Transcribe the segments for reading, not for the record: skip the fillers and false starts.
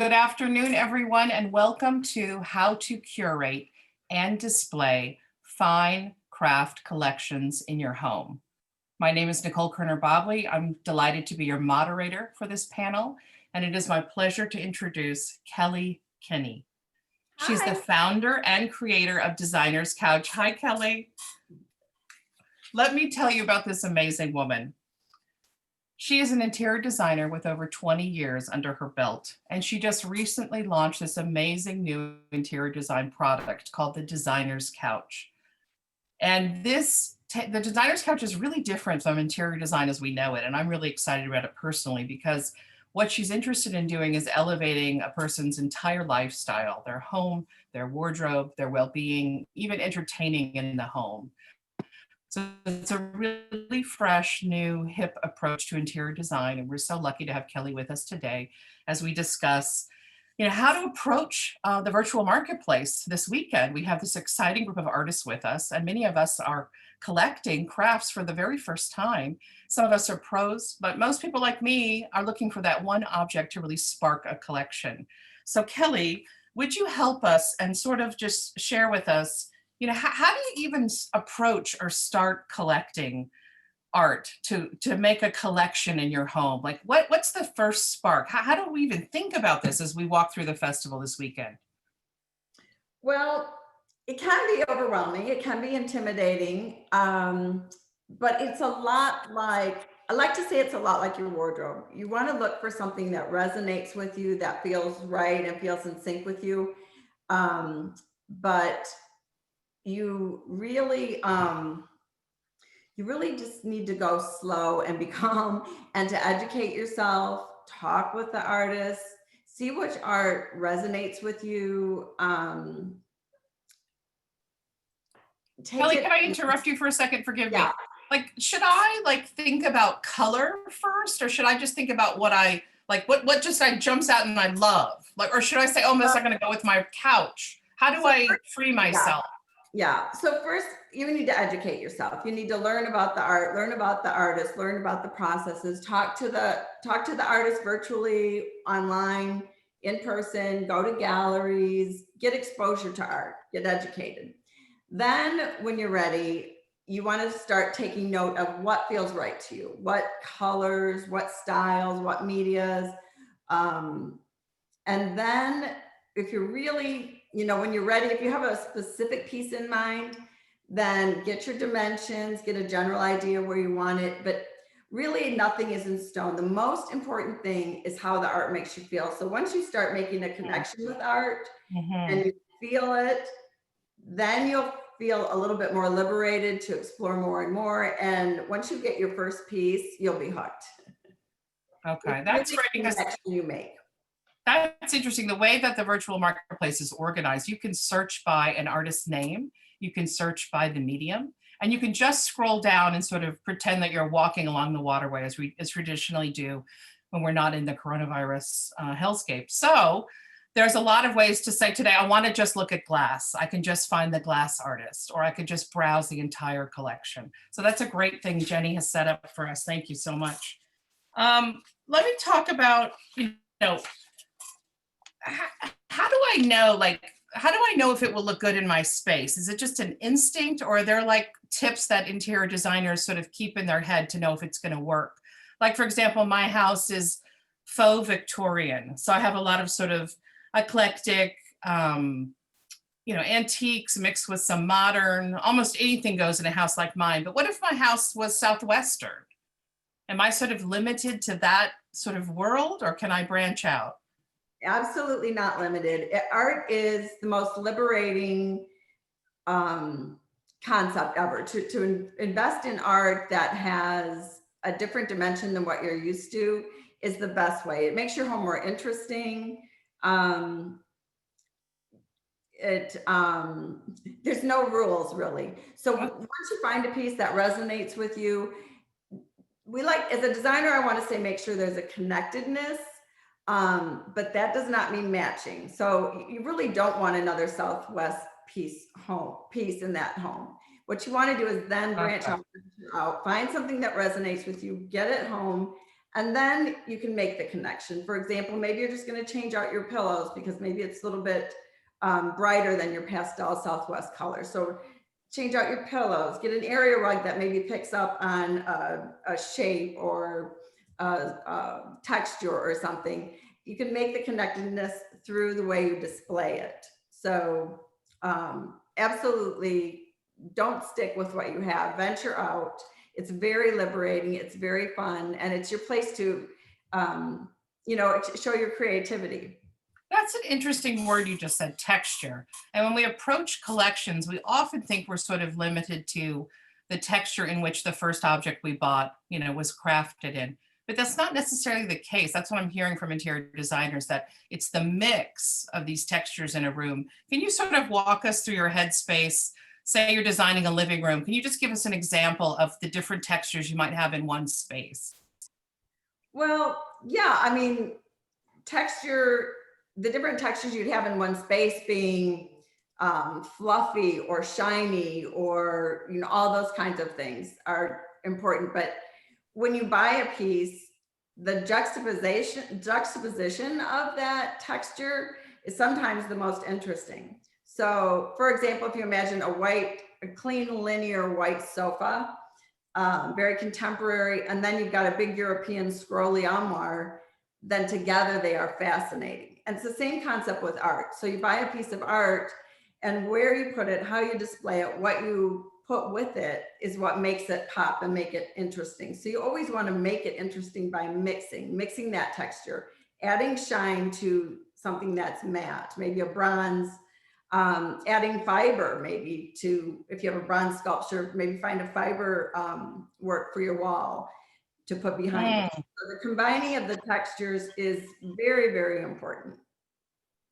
Good afternoon, everyone, and welcome to How to Curate and Display Fine Craft Collections in Your Home. My name is Nickole Kerner Bobley. I'm delighted to be your moderator for this panel, and it is my pleasure to introduce Kelly Kinney. She's the founder and creator of Designer's Couch. Hi, Kelly. Let me tell you about this amazing woman. She is an interior designer with over 20 years under her belt, and she just recently launched this amazing new interior design product called the Designer's Couch. And the Designer's Couch is really different from interior design as we know it, and I'm really excited about it personally because what she's interested in doing is elevating a person's entire lifestyle, their home, their wardrobe, their well-being, even entertaining in the home. So it's a really fresh, new, hip approach to interior design. And we're so lucky to have Kelly with us today as we discuss, how to approach the virtual marketplace this weekend. We have this exciting group of artists with us, and many of us are collecting crafts for the very first time. Some of us are pros, but most people like me are looking for that one object to really spark a collection. So Kelly, would you help us and sort of just share with us, how do you even approach or start collecting art to make a collection in your home? Like what's the first spark? How do we even think about this as we walk through the festival this weekend? Well, it can be overwhelming. It can be intimidating. But it's a lot like, I like to say it's a lot like your wardrobe. You want to look for something that resonates with you, that feels right and feels in sync with you. But you really just need to go slow and be calm and to educate yourself, talk with the artist, see which art resonates with you. Kelly, can I interrupt you for a second? Forgive me. Yeah. Should I think about color first, or should I just think about what I like, what just jumps out and I love? Or should I say, oh, I'm going to go with my couch? How do I free myself? Yeah. So first, you need to educate yourself. You need to learn about the art, learn about the artist, learn about the processes, talk to the artist virtually, online, in person, go to galleries, get exposure to art, get educated. Then when you're ready, you want to start taking note of what feels right to you, what colors, what styles, what medias. And then if you're really, when you're ready, if you have a specific piece in mind, then get your dimensions, get a general idea where you want it. But really nothing is in stone. The most important thing is how the art makes you feel. So once you start making a connection with art and you feel it, then you'll feel a little bit more liberated to explore more and more. And once you get your first piece, you'll be hooked. Okay, that's right. Because you make. That's interesting. The way that the virtual marketplace is organized, you can search by an artist's name, you can search by the medium, and you can just scroll down and sort of pretend that you're walking along the waterway as we traditionally do when we're not in the coronavirus hellscape. So there's a lot of ways to say today, I want to just look at glass. I can just find the glass artist, or I could just browse the entire collection. So that's a great thing Jenny has set up for us. Thank you so much. Let me talk about, how do I know if it will look good in my space? Is it just an instinct, or are there tips that interior designers sort of keep in their head to know if it's going to work? For example, my house is faux Victorian. So I have a lot of sort of eclectic, antiques mixed with some modern. Almost anything goes in a house like mine. But what if my house was Southwestern? Am I sort of limited to that sort of world, or can I branch out? Absolutely not limited. Art is the most liberating concept ever. To invest in art that has a different dimension than what you're used to is the best way. It makes your home more interesting. There's no rules really. So once you find a piece that resonates with you, as a designer, I want to say, make sure there's a connectedness, but that does not mean matching. So you really don't want another Southwest piece in that home. What you want to do is then branch out, find something that resonates with you, get it home, And then you can make the connection. For example, maybe you're just going to change out your pillows because maybe it's a little bit brighter than your pastel Southwest color. So change out your pillows, get an area rug that maybe picks up on a shape or a texture or something. You can make the connectedness through the way you display it. So absolutely don't stick with what you have, venture out. It's very liberating, it's very fun, and it's your place to, you know, show your creativity. That's an interesting word you just said, texture. And when we approach collections, we often think we're sort of limited to the texture in which the first object we bought, you know, was crafted in. But that's not necessarily the case. That's what I'm hearing from interior designers, that it's the mix of these textures in a room. Can you sort of walk us through your headspace? Say you're designing a living room. Can you just give us an example of the different textures you might have in one space? Well, yeah, I mean, texture, the different textures you'd have in one space being fluffy or shiny or, you know, all those kinds of things are important. But when you buy a piece, the juxtaposition of that texture is sometimes the most interesting. So for example, if you imagine a clean linear white sofa, very contemporary, and then you've got a big European scrolly armoire, then together they are fascinating. And it's the same concept with art. So you buy a piece of art, and where you put it, how you display it, what you put with it is what makes it pop and make it interesting. So you always want to make it interesting by mixing that texture, adding shine to something that's matte, maybe a bronze, adding fiber, maybe to, if you have a bronze sculpture, maybe find a fiber work for your wall to put behind it. So the combining of the textures is very, very important.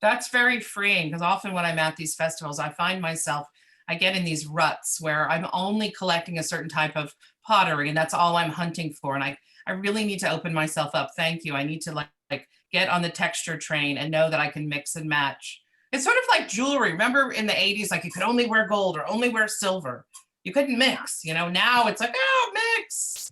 That's very freeing, because often when I'm at these festivals, I find myself, I get in these ruts where I'm only collecting a certain type of pottery and that's all I'm hunting for. And I really need to open myself up. Thank you. I need to like get on the texture train and know that I can mix and match. It's sort of like jewelry. Remember in the 80s, like you could only wear gold or only wear silver. You couldn't mix, you know, now it's like, oh, mix,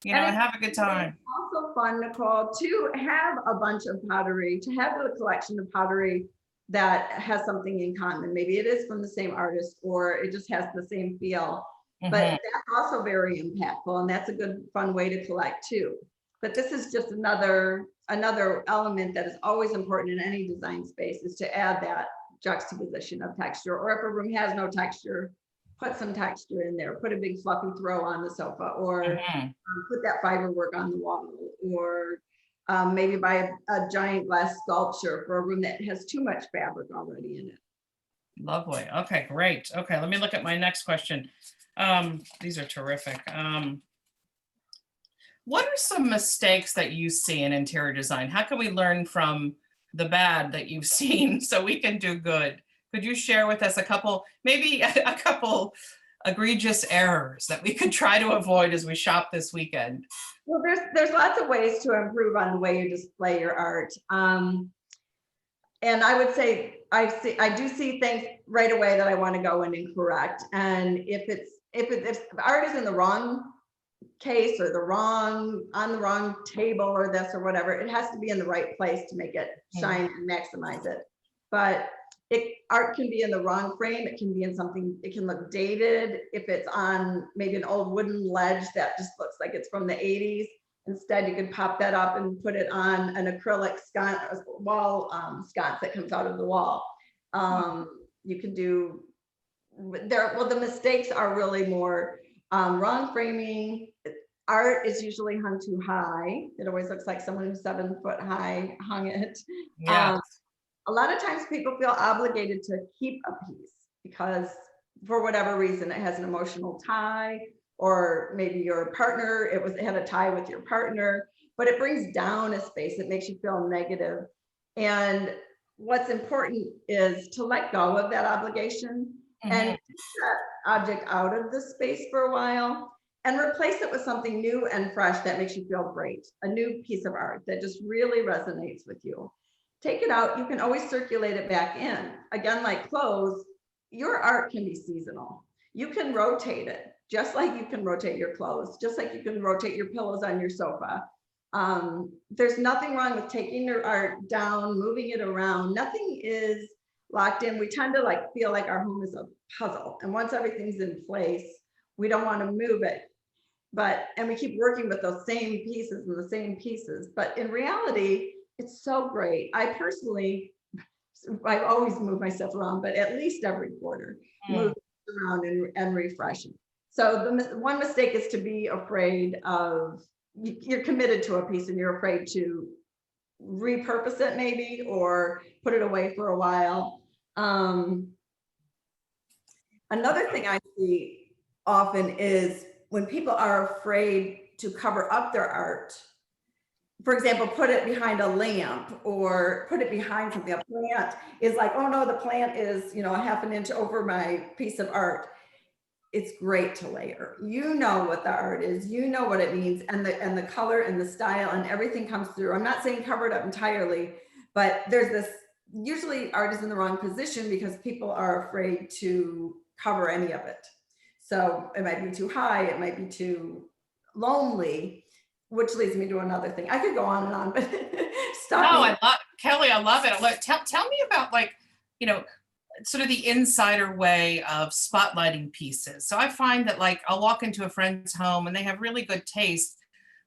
you know, and have a good time. It's also fun, Nickole, to have a bunch of pottery, to have a collection of pottery that has something in common. Maybe it is from the same artist or it just has the same feel, but that's also very impactful, and that's a good, fun way to collect too. But this is just another element that is always important in any design space, is to add that juxtaposition of texture. Or if a room has no texture, put some texture in there, put a big fluffy throw on the sofa, or put that fiber work on the wall, or maybe buy a giant glass sculpture for a room that has too much fabric already in it. Lovely. Okay, great. Okay, let me look at my next question. These are terrific. What are some mistakes that you see in interior design? How can we learn from the bad that you've seen so we can do good? Could you share with us a couple, maybe a couple egregious errors that we could try to avoid as we shop this weekend? Well, there's lots of ways to improve on the way you display your art. And I would say I do see things right away that I want to go in and correct. And if art is in the wrong case or on the wrong table or this or whatever, it has to be in the right place to make it shine and maximize it. But art can be in the wrong frame. It can be in something, it can look dated if it's on maybe an old wooden ledge that just looks like it's from the 80s. Instead, you can pop that up and put it on an acrylic wall sconce that comes out of the wall. You can do the mistakes are really more wrong framing. Art is usually hung too high. It always looks like someone who's 7 foot high hung it. Yeah. A lot of times people feel obligated to keep a piece because for whatever reason, it has an emotional tie, or maybe your partner, it had a tie with your partner, but it brings down a space. It makes you feel negative. And what's important is to let go of that obligation and take that object out of the space for a while and replace it with something new and fresh that makes you feel great. A new piece of art that just really resonates with you. Take it out. You can always circulate it back in. Again, like clothes, your art can be seasonal. You can rotate it, just like you can rotate your clothes, just like you can rotate your pillows on your sofa. There's nothing wrong with taking your art down, moving it around. Nothing is locked in. We tend to like feel like our home is a puzzle, and once everything's in place, we don't want to move it. And we keep working with those same pieces and the same pieces. But in reality, it's so great. I've always moved my stuff around, but at least every quarter, move around and refresh. So the one mistake is to be afraid of, you're committed to a piece and you're afraid to repurpose it maybe, or put it away for a while. Another thing I see often is when people are afraid to cover up their art. For example, put it behind a lamp or put it behind something. A plant is like, oh no, the plant is, a half an inch over my piece of art. It's great to layer. You know what the art is, you know what it means, and the color and the style and everything comes through. I'm not saying cover it up entirely, but there's this, usually art is in the wrong position because people are afraid to cover any of it. So it might be too high, it might be too lonely, which leads me to another thing. I could go on and on, but stop. No, Kelly, I love it. Tell me about sort of the insider way of spotlighting pieces. So I find that I'll walk into a friend's home and they have really good taste,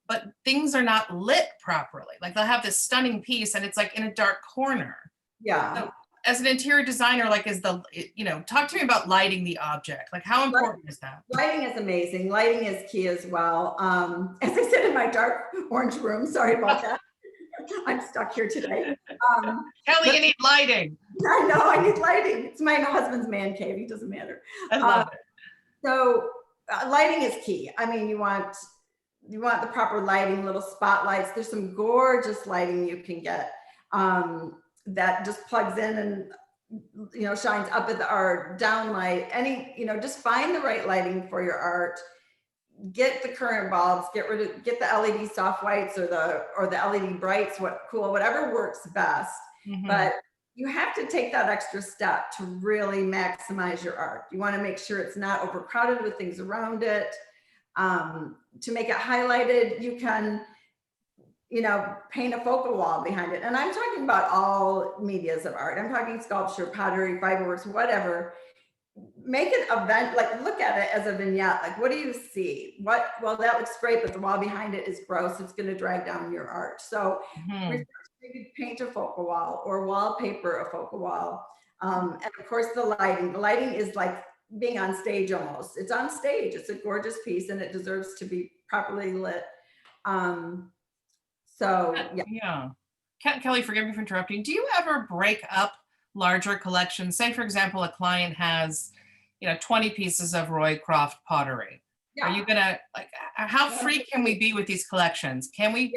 but things are not lit properly. Like they'll have this stunning piece and it's like in a dark corner. Yeah. So as an interior designer, talk to me about lighting the object. Like how important is that? Lighting is amazing. Lighting is key as well. As I said in my dark orange room, sorry about that. I'm stuck here today. Kelly, you need lighting. I know, I need lighting. It's my husband's man cave. It doesn't matter. I love it. So lighting is key. I mean, you want the proper lighting, little spotlights. There's some gorgeous lighting you can get that just plugs in and shines up at the art, downlight, just find the right lighting for your art. Get the current bulbs, get the LED soft whites or the LED brights, whatever works best. Mm-hmm. But you have to take that extra step to really maximize your art. You want to make sure it's not overcrowded with things around it. To make it highlighted, you can paint a focal wall behind it. And I'm talking about all medias of art. I'm talking sculpture, pottery, fiberworks, whatever. Make an event, look at it as a vignette. Like, what do you see? Well, that looks great, but the wall behind it is gross. It's going to drag down your art. So maybe paint a focal wall or wallpaper a focal wall. And of course, the lighting. The lighting is like being on stage almost. It's on stage. It's a gorgeous piece and it deserves to be properly lit. Yeah. Kelly, forgive me for interrupting. Do you ever break up larger collections? Say, for example, a client has, 20 pieces of Roycroft pottery. Yeah. Are you gonna how free can we be with these collections? Can we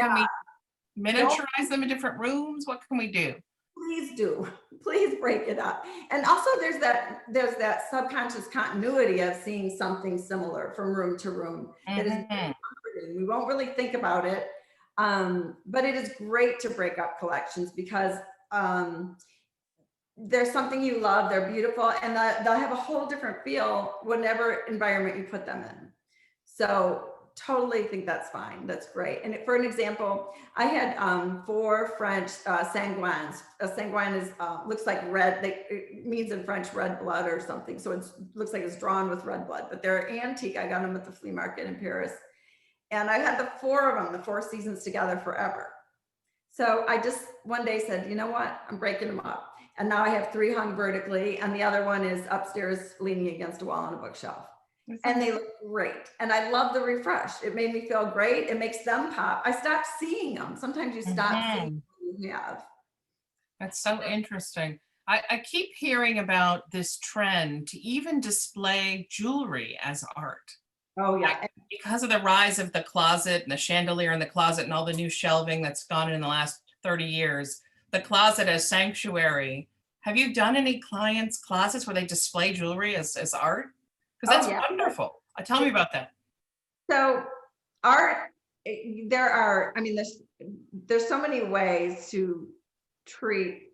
miniaturize them in different rooms? What can we do? Please do. Please break it up. And also there's that subconscious continuity of seeing something similar from room to room. That is very comforting. We won't really think about it. But it is great to break up collections because there's something you love, they're beautiful, and they'll have a whole different feel whatever environment you put them in. So totally think that's fine. That's great. And for an example, I had 4 French sanguines. A sanguine is looks like red. It means in French red blood or something. So it looks like it's drawn with red blood, but they're antique. I got them at the flea market in Paris. And I had the 4 of them, the 4 seasons together forever. So I just one day said, you know what? I'm breaking them up. And now I have 3 hung vertically and the other one is upstairs leaning against a wall on a bookshelf. And they look great. And I love the refresh. It made me feel great. It makes them pop. I stopped seeing them. Sometimes you stop seeing what you have. That's so interesting. I keep hearing about this trend to even display jewelry as art. Oh yeah. Because of the rise of the closet and the chandelier in the closet and all the new shelving that's gone in the last 30 years, the closet as sanctuary. Have you done any clients' closets where they display jewelry as art? Because that's wonderful. Tell me about that. So art, there's so many ways to treat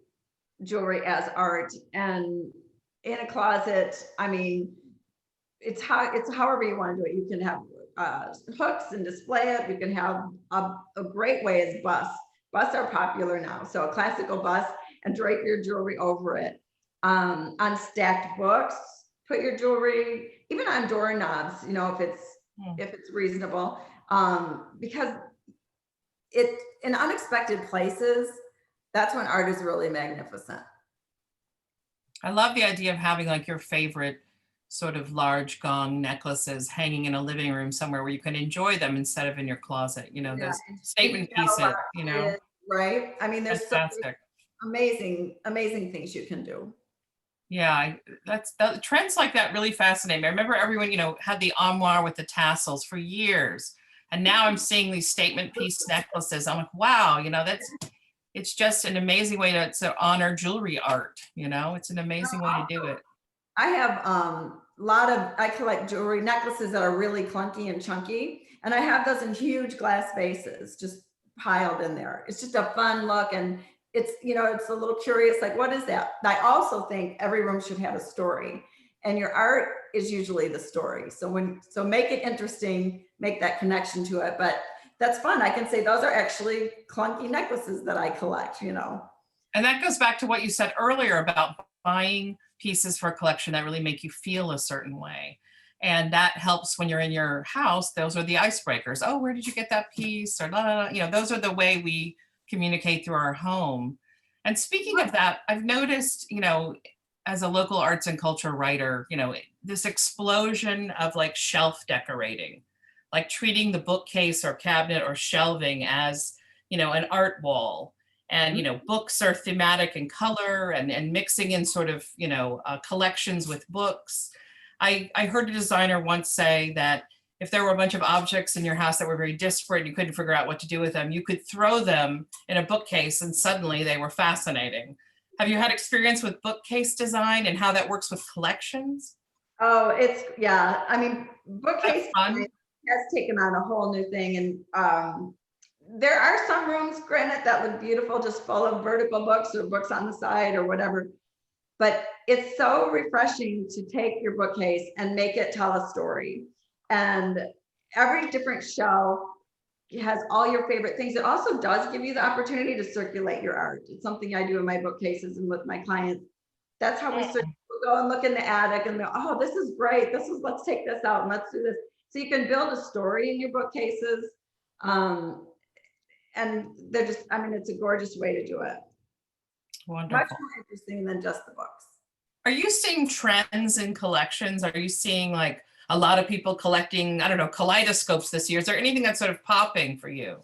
jewelry as art. And in a closet, it's however you want to do it. You can have hooks and display it. You can have a great way is bust. Busts are popular now. So a classical bust and drape your jewelry over it. On stacked books, put your jewelry, even on doorknobs, you know, if it's reasonable, because it in unexpected places, that's when art is really magnificent. I love the idea of having like your favorite sort of large gong necklaces hanging in a living room somewhere where you can enjoy them instead of in your closet, you know, Yeah. those statement pieces, you know, Right? I mean, there's so fantastic. amazing things you can do. Yeah, that trends like that really fascinate me. I remember everyone, you know, had the armoire with the tassels for years. And now I'm seeing these statement piece necklaces. I'm like, wow, you know, it's just an amazing way to honor jewelry art, you know, it's an amazing way to do it. I have I collect jewelry necklaces that are really clunky and chunky, and I have those in huge glass vases just piled in there. It's just a fun look, and it's, you know, it's a little curious, like, what is that? I also think every room should have a story, and your art is usually the story. So make it interesting, make that connection to it. But that's fun. I can say those are actually clunky necklaces that I collect, you know. And that goes back to what you said earlier about buying pieces for a collection that really make you feel a certain way. And that helps when you're in your house. Those are the icebreakers. Oh, where did you get that piece? Or la, la, la. You know, those are the way we communicate through our home. And speaking of that, I've noticed, you know, as a local arts and culture writer, you know, this explosion of like shelf decorating, like treating the bookcase or cabinet or shelving as, you know, an art wall. And, you know, books are thematic in color and mixing in sort of, you know, collections with books. I heard a designer once say that if there were a bunch of objects in your house that were very disparate, you couldn't figure out what to do with them, you could throw them in a bookcase and suddenly they were fascinating. Have you had experience with bookcase design and how that works with collections? Oh, yeah. I mean, That's bookcase fun. has taken on a whole new thing. And there are some rooms, granted, that look beautiful, just full of vertical books or books on the side or whatever. But it's so refreshing to take your bookcase and make it tell a story. And every different shelf has all your favorite things. It also does give you the opportunity to circulate your art. It's something I do in my bookcases and with my clients. That's how we go and look in the attic and go, oh, this is great. Let's take this out and let's do this. So you can build a story in your bookcases. And they're just, I mean, it's a gorgeous way to do it. Wonderful. Much more interesting than just the books. Are you seeing trends in collections? Are you seeing like a lot of people collecting, I don't know, kaleidoscopes this year? Is there anything that's sort of popping for you?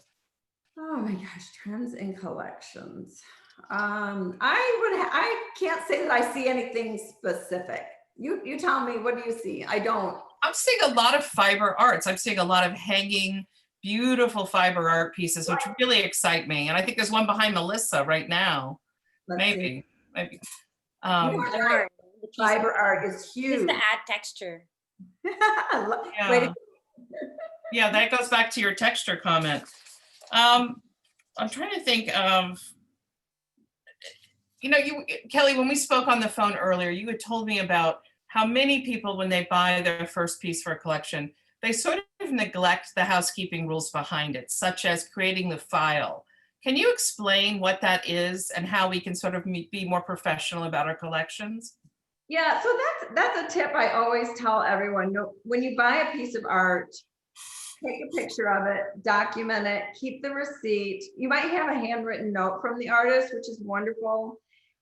Oh my gosh, trends in collections. I can't say that I see anything specific. You tell me, what do you see? I don't. I'm seeing a lot of fiber arts. I'm seeing a lot of hanging, beautiful fiber art pieces, which really excite me. And I think there's one behind Melissa right now. Maybe. Fiber art is huge. Just to add texture. Yeah. Yeah, that goes back to your texture comment. I'm trying to think of, you know, Kelly, when we spoke on the phone earlier, you had told me about how many people, when they buy their first piece for a collection, they sort of neglect the housekeeping rules behind it, such as creating the file. Can you explain what that is and how we can sort of be more professional about our collections? Yeah, so that's a tip I always tell everyone. When you buy a piece of art, take a picture of it, document it, keep the receipt. You might have a handwritten note from the artist, which is wonderful.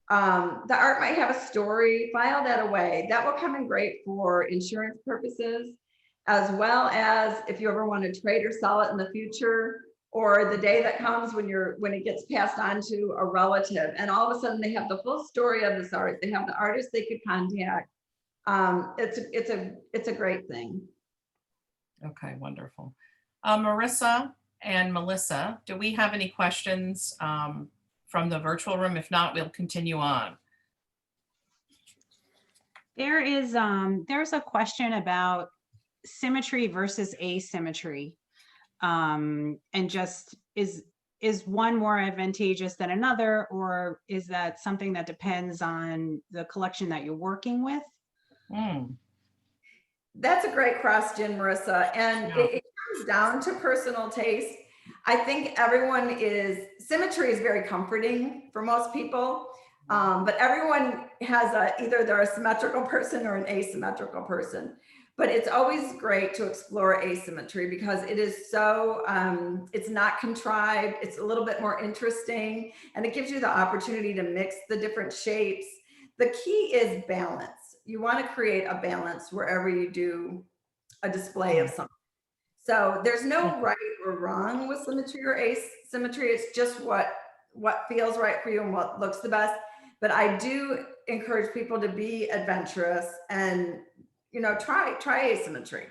The art might have a story, file that away. That will come in great for insurance purposes, as well as if you ever want to trade or sell it in the future, or the day that comes when it gets passed on to a relative, and all of a sudden they have the full story of this art. They have the artist they could contact. It's a great thing. Okay, wonderful. Marisa and Melissa, do we have any questions from the virtual room? If not, we'll continue on. There's a question about symmetry versus asymmetry. And just is one more advantageous than another, or is that something that depends on the collection that you're working with? That's a great question, Marissa. And Yeah. it comes down to personal taste. I think symmetry is very comforting for most people. But everyone has either they're a symmetrical person or an asymmetrical person. But it's always great to explore asymmetry because it is so, it's not contrived. It's a little bit more interesting and it gives you the opportunity to mix the different shapes. The key is balance. You want to create a balance wherever you do a display of something. So there's no right or wrong with symmetry or asymmetry. It's just what feels right for you and what looks the best. But I do encourage people to be adventurous and, try asymmetry.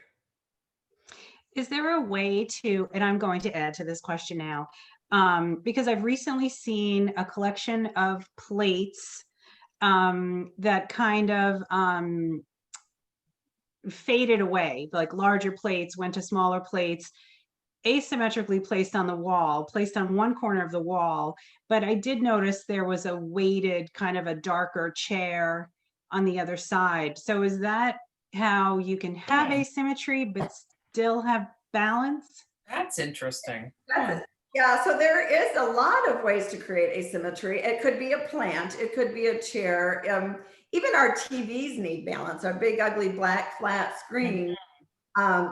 Is there a way to, and I'm going to add to this question now, because I've recently seen a collection of plates that kind of faded away, like larger plates went to smaller plates, asymmetrically placed on the wall, placed on one corner of the wall. But I did notice there was a weighted kind of a darker chair on the other side. So is that how you can have asymmetry but still have balance? That's interesting. Yeah, so there is a lot of ways to create asymmetry. It could be a plant, it could be a chair. Even our TVs need balance. Our big, ugly, black, flat screen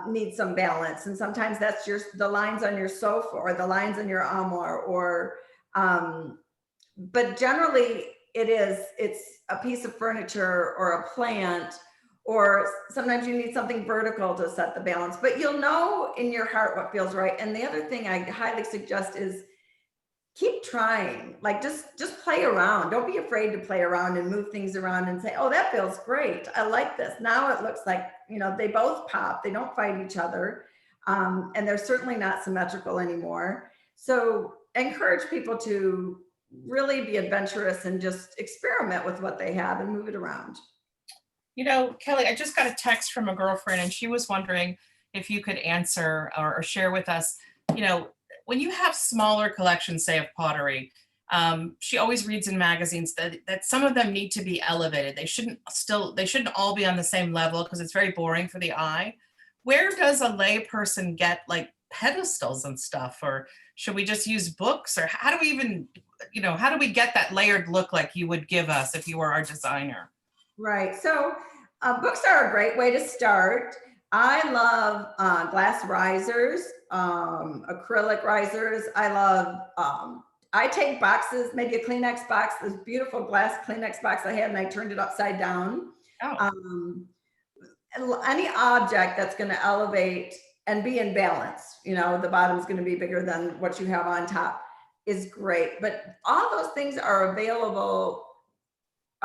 need some balance. And sometimes that's the lines on your sofa or the lines on your armoire but generally it's a piece of furniture or a plant, or sometimes you need something vertical to set the balance, but you'll know in your heart what feels right. And the other thing I highly suggest is keep trying, like just play around. Don't be afraid to play around and move things around and say, oh, that feels great. I like this. Now it looks like, they both pop, they don't fight each other. And they're certainly not symmetrical anymore. So encourage people to really be adventurous and just experiment with what they have and move it around. Kelly, I just got a text from a girlfriend and she was wondering if you could answer or share with us, when you have smaller collections, say of pottery, she always reads in magazines that some of them need to be elevated. They shouldn't all be on the same level because it's very boring for the eye. Where does a lay person get like pedestals and stuff? Or should we just use books? Or how do we even, how do we get that layered look like you would give us if you were our designer? Right. So books are a great way to start. I love glass risers, acrylic risers. I take boxes, maybe a Kleenex box, this beautiful glass Kleenex box I had, and I turned it upside down. Oh. Any object that's going to elevate and be in balance, the bottom's going to be bigger than what you have on top is great. But all those things are available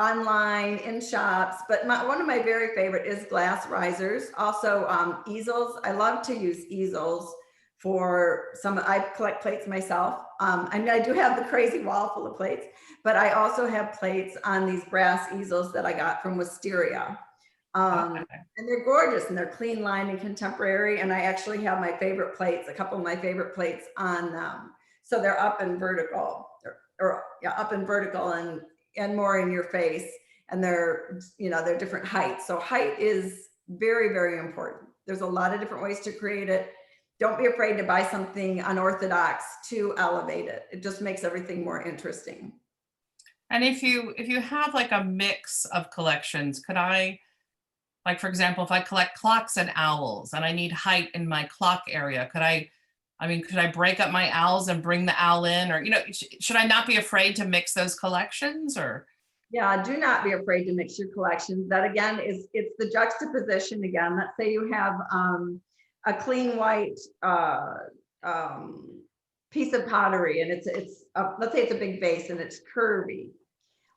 online, in shops, but one of my very favorite is glass risers. Also easels. I love to use easels for I collect plates myself. I do have the crazy wall full of plates, but I also have plates on these brass easels that I got from Wisteria. And they're gorgeous and they're clean line and contemporary. And I actually have my favorite plates, a couple of my favorite plates on them. So they're up and vertical up and vertical and more in your face, and they're different heights. So height is very, very important. There's a lot of different ways to create it. Don't be afraid to buy something unorthodox to elevate it. It just makes everything more interesting. And if you have like a mix of collections, could I, like, for example, if I collect clocks and owls and I need height in my clock area, could I break up my owls and bring the owl in? Or, should I not be afraid to mix those collections? Or? Yeah, do not be afraid to mix your collections. That again it's the juxtaposition again. Let's say you have a clean white piece of pottery and let's say it's a big vase and it's curvy.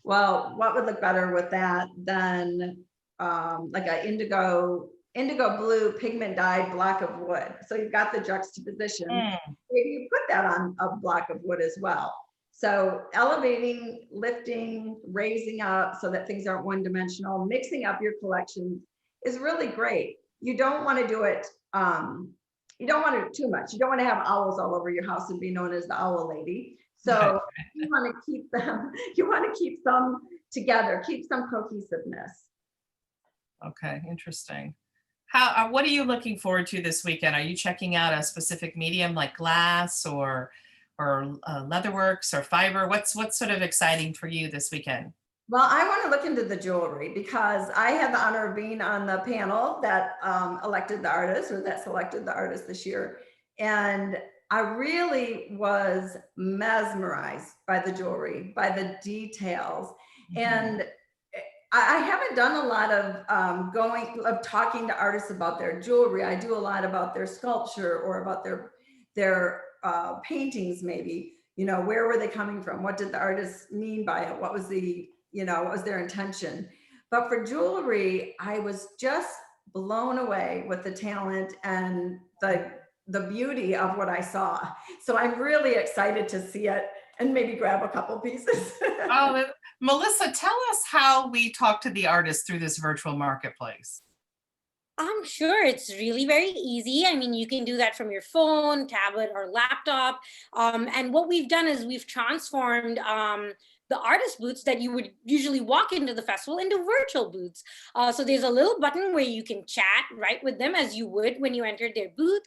Well, what would look better with that than like an indigo blue pigment dyed block of wood? So you've got the juxtaposition. Maybe you put that on a block of wood as well. So elevating, lifting, raising up so that things aren't one-dimensional, mixing up your collections is really great. You don't want to do it, you don't want to do too much. You don't want to have owls all over your house and be known as the owl lady. So you want to keep them, together, keep some cohesiveness. Okay, interesting. what are you looking forward to this weekend? Are you checking out a specific medium like glass or leatherworks or fiber? What's sort of exciting for you this weekend? Well, I want to look into the jewelry because I had the honor of being on the panel that elected the artist or that selected the artist this year. And I really was mesmerized by the jewelry, by the details. And I haven't done a lot of talking to artists about their jewelry. I do a lot about their sculpture or about their paintings, maybe. You know, where were they coming from? What did the artist mean by it? What was what was their intention? But for jewelry, I was just blown away with the talent and the beauty of what I saw. So I'm really excited to see it and maybe grab a couple pieces. Oh, Melissa, tell us how we talk to the artist through this virtual marketplace. I'm sure it's really very easy. I mean, you can do that from your phone, tablet, or laptop. And what we've done is we've transformed the artist booths that you would usually walk into the festival into virtual booths. So there's a little button where you can chat right with them as you would when you entered their booth.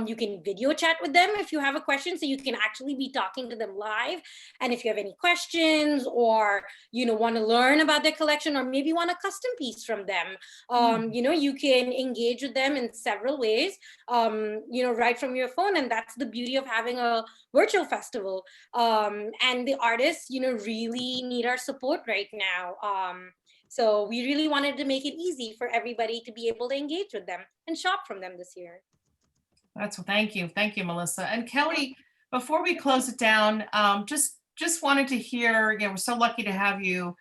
You can video chat with them if you have a question, so you can actually be talking to them live. And if you have any questions or want to learn about their collection or maybe want a custom piece from them, you can engage with them in several ways, right from your phone. And that's the beauty of having a virtual festival. And the artists, really need our support right now. So we really wanted to make it easy for everybody to be able to engage with them and shop from them this year. Thank you, Melissa. And Kelly, before we close it down, just wanted to hear, we're so lucky to have you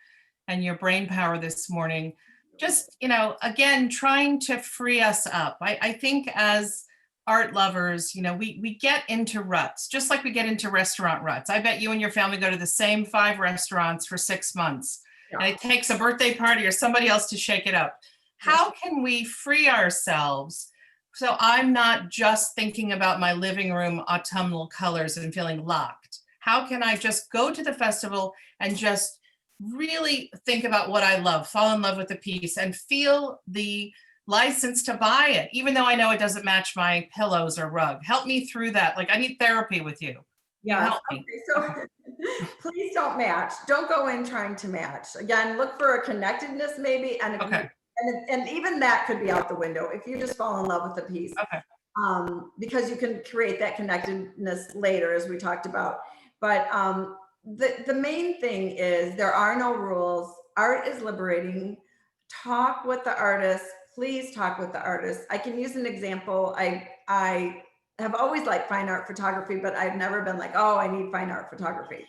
and your brain power this morning. Just, again, trying to free us up. I think as art lovers, we get into ruts, just like we get into restaurant ruts. I bet you and your family go to the same 5 restaurants for 6 months. Yeah. And it takes a birthday party or somebody else to shake it up. How can we free ourselves so I'm not just thinking about my living room autumnal colors and feeling locked? How can I just go to the festival and just really think about what I love, fall in love with the piece, and feel the license to buy it, even though I know it doesn't match my pillows or rug? Help me through that. Like, I need therapy with you. Yeah. Help me. Okay, so please don't match. Don't go in trying to match. Again, look for a connectedness maybe. And and even that could be out the window if you just fall in love with the piece. Okay. Because you can create that connectedness later, as we talked about. But the main thing is there are no rules. Art is liberating. Talk with the artist. Please talk with the artist. I can use an example. I have always liked fine art photography, but I've never been like, oh, I need fine art photography.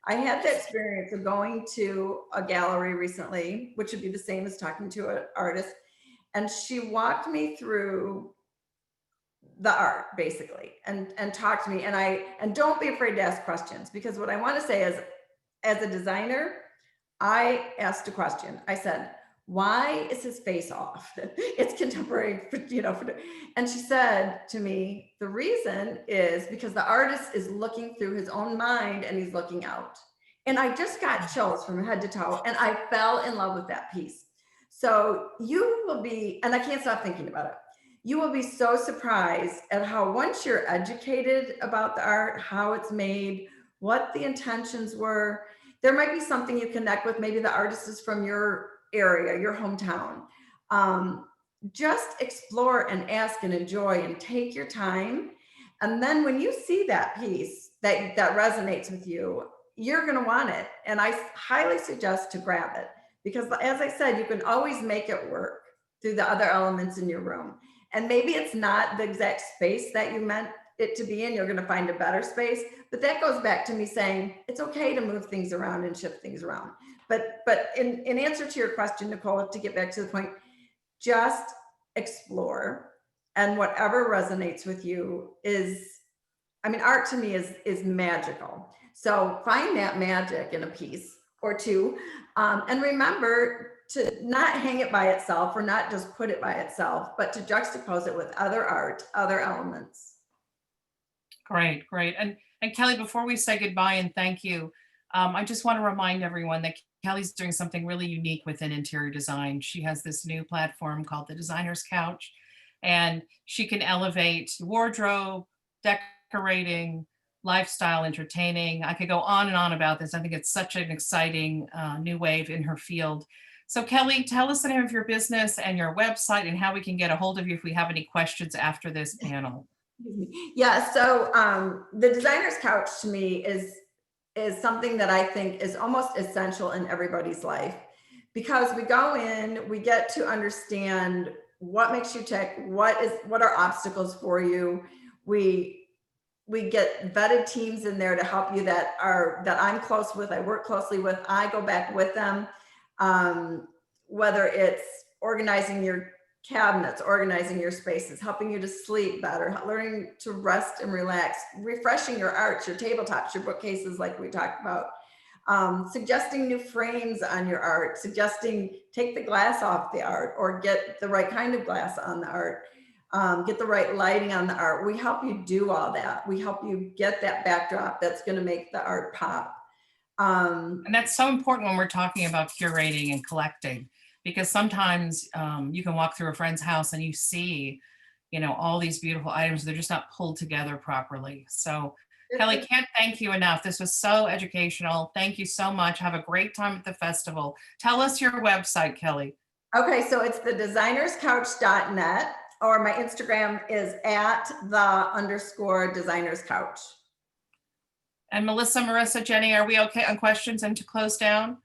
I had the experience of going to a gallery recently, which would be the same as talking to an artist. And she walked me through the art basically and talked to me. And don't be afraid to ask questions, because what I want to say is, as a designer, I asked a question. I said, why is his face off? It's contemporary, and she said to me, the reason is because the artist is looking through his own mind and he's looking out. And I just got chills from head to toe, and I fell in love with that piece. So you will be, and I can't stop thinking about it, you will be so surprised at how, once you're educated about the art, how it's made, what the intentions were, there might be something you connect with. Maybe the artist is from your area, your hometown. Just explore and ask and enjoy and take your time. And then when you see that piece that resonates with you, you're going to want it. And I highly suggest to grab it, because as I said, you can always make it work through the other elements in your room. And maybe it's not the exact space that you meant it to be in. You're going to find a better space. But that goes back to me saying it's okay to move things around and shift things around. But in answer to your question, Nickole, to get back to the point, just explore, and whatever resonates with you is, art to me is magical. So find that magic in a piece or two, and remember to not hang it by itself, or not just put it by itself, but to juxtapose it with other art, other elements. Great. And Kelly, before we say goodbye and thank you, I just want to remind everyone that Kelly's doing something really unique within interior design. She has this new platform called the Designer's Couch, and she can elevate wardrobe, decorating, lifestyle, entertaining. I could go on and on about this. I think it's such an exciting new wave in her field. So Kelly, tell us the name of your business and your website and how we can get a hold of you if we have any questions after this panel. Yeah, so the designer's couch to me is something that I think is almost essential in everybody's life, because we go in, we get to understand what makes you tick, what are obstacles for you. We get vetted teams in there to help you that I'm close with, I work closely with, I go back with them. Whether it's organizing your cabinets, organizing your spaces, helping you to sleep better, learning to rest and relax, refreshing your arts, your tabletops, your bookcases, like we talked about, suggesting new frames on your art, suggesting take the glass off the art or get the right kind of glass on the art, get the right lighting on the art. We help you do all that. We help you get that backdrop that's going to make the art pop. And that's so important when we're talking about curating and collecting, because sometimes you can walk through a friend's house and you see, all these beautiful items. They're just not pulled together properly. So Kelly, can't thank you enough. This was so educational. Thank you so much. Have a great time at the festival. Tell us your website, Kelly. Okay, so it's thedesignerscouch.net, or my Instagram is @the_designerscouch. And Melissa, Marisa, Jenny, are we okay on questions and to close down?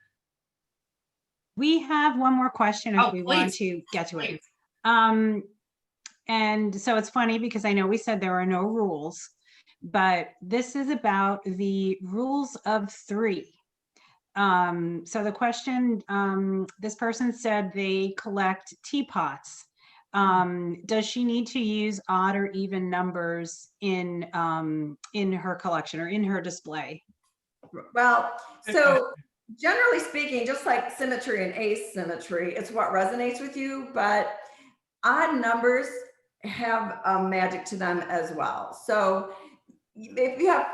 We have one more question if we want Please. to get to it. Please. And so it's funny because I know we said there are no rules, but this is about the rules of three. So the question, this person said they collect teapots. Does she need to use odd or even numbers in her collection or in her display? Well, so generally speaking, just like symmetry and asymmetry, it's what resonates with you, but odd numbers have a magic to them as well. So if you have,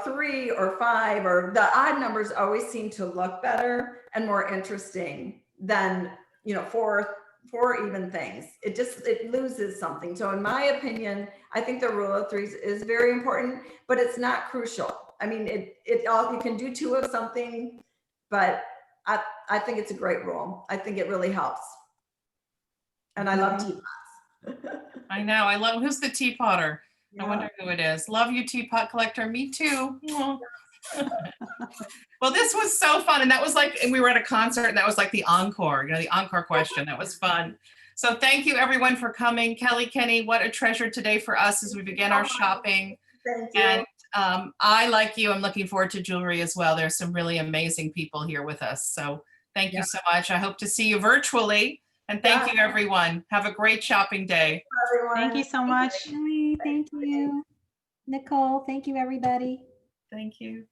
3 or 5, or the odd numbers always seem to look better and more interesting than, 4 even things. It loses something. So in my opinion, I think the rule of threes is very important, but it's not crucial. I mean, you can do 2 of something, but I think it's a great rule. I think it really helps. And I love teapots. I know. I love, who's the teapotter? Yeah. I wonder who it is. Love you, teapot collector. Me too. Well, this was so fun. And that was and we were at a concert and that was like the encore, the encore question. That was fun. So thank you everyone for coming. Kelly Kinney, what a treasure today for us as we begin our shopping. Thank you. And I, like you, I'm looking forward to jewelry as well. There's some really amazing people here with us. So thank you so much. I hope to see you virtually. And thank you, everyone. Have a great shopping day. Everyone. Thank you so much. Thank you. Nickole, thank you, everybody. Thank you.